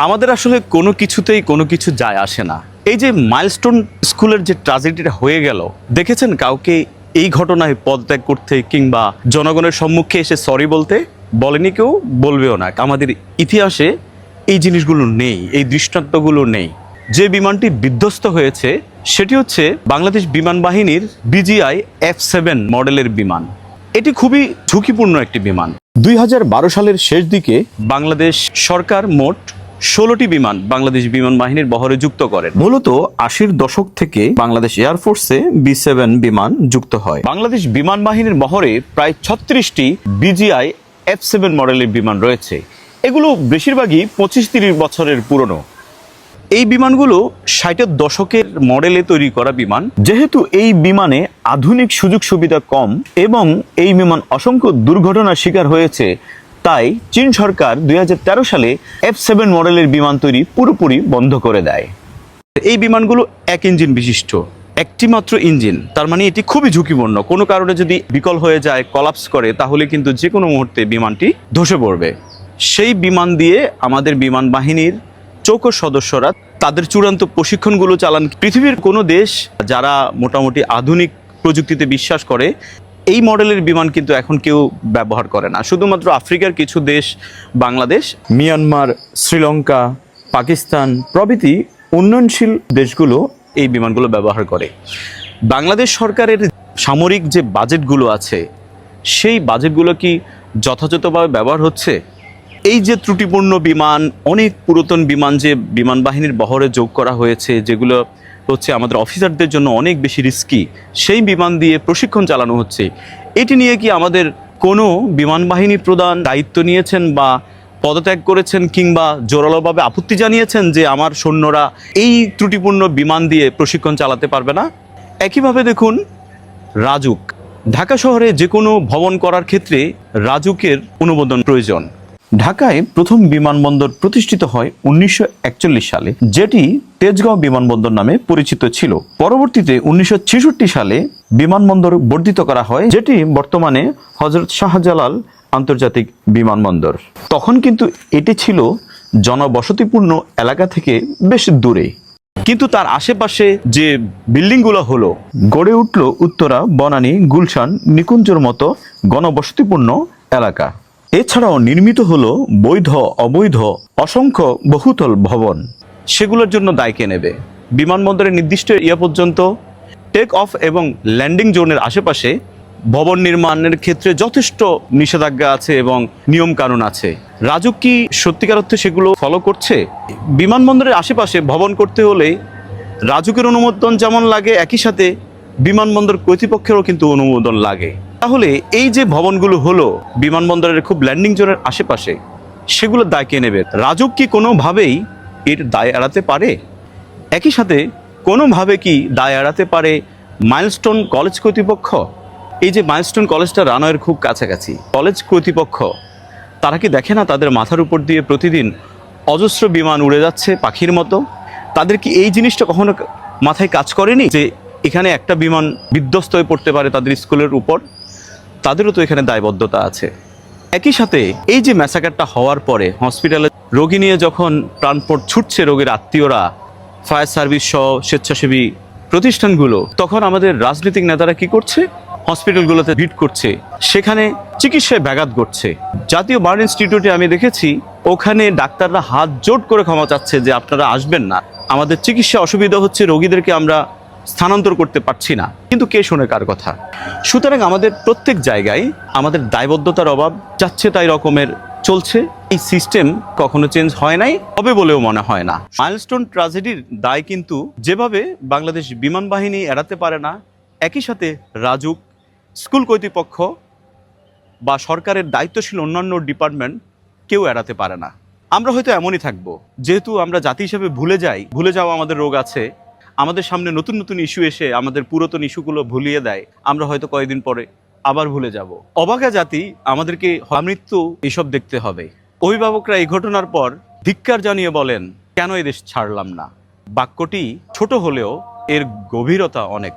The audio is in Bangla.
আমাদের আসলে কোনো কিছুতেই কোনো কিছু যায় আসে না। এই যে মাইলস্টোন স্কুলের যে ট্র্যাজেডিটা হয়ে গেল, দেখেছেন কাউকে এই ঘটনায় পদত্যাগ করতে কিংবা জনগণের সম্মুখে এসে সরি বলতে? বলেনি কেউ, বলবেও না। আমাদের ইতিহাসে এই জিনিসগুলো নেই, এই দৃষ্টান্তগুলো নেই। যে বিমানটি বিধ্বস্ত হয়েছে সেটি হচ্ছে বাংলাদেশ বিমান বাহিনীর বিজিআই F7 মডেলের বিমান। এটি খুবই ঝুঁকিপূর্ণ একটি বিমান। 2012 সালের শেষ দিকে বাংলাদেশ সরকার মোট 16টি বিমান বাংলাদেশ বিমান বাহিনীর বহরে যুক্ত করেন। মূলত 80-র দশক থেকে বাংলাদেশ এয়ারফোর্সে B7 বিমান যুক্ত হয়। বাংলাদেশ বিমান বাহিনীর বহরে প্রায় 36টি বিজিআই F7 মডেলের বিমান রয়েছে। এগুলো বেশিরভাগই 25-30 বছরের পুরনো। এই বিমানগুলো 60-এর দশকের মডেলে তৈরি করা বিমান। যেহেতু এই বিমানে আধুনিক সুযোগ সুবিধা কম এবং এই বিমান অসংখ্য দুর্ঘটনার শিকার হয়েছে, তাই চীন সরকার 2013 সালে F7 মডেলের বিমান তৈরি পুরোপুরি বন্ধ করে দেয়। এই বিমানগুলো এক ইঞ্জিন বিশিষ্ট, একটি মাত্র ইঞ্জিন। তার মানে এটি খুবই ঝুঁকিপূর্ণ। কোনো কারণে যদি বিকল হয়ে যায়, কলাপস করে, তাহলে কিন্তু যে কোনো মুহূর্তে বিমানটি ধসে পড়বে। সেই বিমান দিয়ে আমাদের বিমান বাহিনীর চৌকস সদস্যরা তাদের চূড়ান্ত প্রশিক্ষণগুলো চালান। পৃথিবীর কোনো দেশ যারা মোটামুটি আধুনিক প্রযুক্তিতে বিশ্বাস করে, এই মডেলের বিমান কিন্তু এখন কেউ ব্যবহার করে না। শুধুমাত্র আফ্রিকার কিছু দেশ, বাংলাদেশ, মিয়ানমার, শ্রীলঙ্কা, পাকিস্তান প্রভৃতি উন্নয়নশীল দেশগুলো এই বিমানগুলো ব্যবহার করে। বাংলাদেশ সরকারের সামরিক যে বাজেটগুলো আছে, সেই বাজেটগুলো কি যথাযথভাবে ব্যবহার হচ্ছে? এই যে ত্রুটিপূর্ণ বিমান, অনেক পুরাতন বিমান যে বিমান বাহিনীর বহরে যোগ করা হয়েছে, যেগুলো হচ্ছে আমাদের অফিসারদের জন্য অনেক বেশি রিস্কি, সেই বিমান দিয়ে প্রশিক্ষণ চালানো হচ্ছে। এটি নিয়ে কি আমাদের কোনো বিমান বাহিনী প্রধান দায়িত্ব নিয়েছেন বা পদত্যাগ করেছেন কিংবা জোরালোভাবে আপত্তি জানিয়েছেন যে আমার সৈন্যরা এই ত্রুটিপূর্ণ বিমান দিয়ে প্রশিক্ষণ চালাতে পারবে না? একইভাবে দেখুন রাজুক। ঢাকা শহরে যে কোনো ভবন করার ক্ষেত্রে রাজুকের অনুমোদন প্রয়োজন। ঢাকায় প্রথম বিমানবন্দর প্রতিষ্ঠিত হয় 1941 সালে, যেটি তেজগাঁও বিমানবন্দর নামে পরিচিত ছিল। পরবর্তীতে 1966 সালে বিমানবন্দর বর্ধিত করা হয়, যেটি বর্তমানে হযরত শাহজালাল আন্তর্জাতিক বিমানবন্দর। তখন কিন্তু এটি ছিল জনবসতিপূর্ণ এলাকা থেকে বেশ দূরে। কিন্তু তার আশেপাশে যে বিল্ডিংগুলো হলো, গড়ে উঠল উত্তরা, বনানী, গুলশান, নিকুঞ্জর মতো গণবসতিপূর্ণ এলাকা। এছাড়াও নির্মিত হলো বৈধ অবৈধ অসংখ্য বহুতল ভবন। সেগুলোর জন্য দায় কে নেবে? বিমানবন্দরের নির্দিষ্ট এরিয়া পর্যন্ত টেক অফ এবং ল্যান্ডিং জোনের আশেপাশে ভবন নির্মাণের ক্ষেত্রে যথেষ্ট নিষেধাজ্ঞা আছে এবং নিয়ম কানুন আছে। রাজুক কি সত্যিকার অর্থে সেগুলো ফলো করছে? বিমানবন্দরের আশেপাশে ভবন করতে হলে রাজুকের অনুমোদন যেমন লাগে, একই সাথে বিমানবন্দর কর্তৃপক্ষেরও কিন্তু অনুমোদন লাগে। তাহলে এই যে ভবনগুলো হলো বিমানবন্দরের খুব ল্যান্ডিং জোনের আশেপাশে, সেগুলোর দায় কে নেবে? রাজুক কি কোনোভাবেই এর দায় এড়াতে পারে? একই সাথে কোনোভাবে কি দায় এড়াতে পারে মাইলস্টোন কলেজ কর্তৃপক্ষ? এই যে মাইলস্টোন কলেজটা রানওয়ের খুব কাছাকাছি, কলেজ কর্তৃপক্ষ তারা কি দেখে না তাদের মাথার উপর দিয়ে প্রতিদিন অজস্র বিমান উড়ে যাচ্ছে পাখির মতো? তাদের কি এই জিনিসটা কখনো মাথায় কাজ করেনি যে এখানে একটা বিমান বিধ্বস্ত হয়ে পড়তে পারে তাদের স্কুলের উপর? তাদেরও তো এখানে দায়বদ্ধতা আছে। একই সাথে এই যে ম্যাসাকারটা হওয়ার পরে হসপিটালে রোগী নিয়ে যখন প্রাণপণ ছুটছে রোগীর আত্মীয়রা, ফায়ার সার্ভিস সহ স্বেচ্ছাসেবী প্রতিষ্ঠানগুলো, তখন আমাদের রাজনৈতিক নেতারা কি করছে? হসপিটালগুলোতে ভিড় করছে, সেখানে চিকিৎসায় ব্যাঘাত ঘটছে। জাতীয় বার্ন ইনস্টিটিউটে আমি দেখেছি ওখানে ডাক্তাররা হাত জোট করে ক্ষমা চাচ্ছে যে আপনারা আসবেন না, আমাদের চিকিৎসা অসুবিধা হচ্ছে, রোগীদেরকে আমরা স্থানান্তর করতে পারছি না। কিন্তু কে শোনে কার কথা? সুতরাং আমাদের প্রত্যেক জায়গায় আমাদের দায়বদ্ধতার অভাব যাচ্ছে তাই রকমের চলছে। এই সিস্টেম কখনো চেঞ্জ হয় নাই, হবে বলেও মনে হয় না। মাইলস্টোন ট্র্যাজেডির দায় কিন্তু যেভাবে বাংলাদেশ বিমান বাহিনী এড়াতে পারে না, একই সাথে রাজুক, স্কুল কর্তৃপক্ষ বা সরকারের দায়িত্বশীল অন্যান্য ডিপার্টমেন্ট কেউ এড়াতে পারে না। আমরা হয়তো এমনই থাকবো, যেহেতু আমরা জাতি হিসেবে ভুলে যাওয়া আমাদের রোগ আছে। আমাদের সামনে নতুন নতুন ইস্যু এসে আমাদের পুরাতন ইস্যুগুলো ভুলিয়ে দেয়, আমরা হয়তো কয়েকদিন পরে আবার ভুলে যাব। অবাগা জাতি, আমাদেরকে মৃত্যু এসব দেখতে হবে। অভিভাবকরা এই ঘটনার পর ধিক্কার জানিয়ে বলেন, কেন এদেশ ছাড়লাম না? বাক্যটি ছোট হলেও এর গভীরতা অনেক।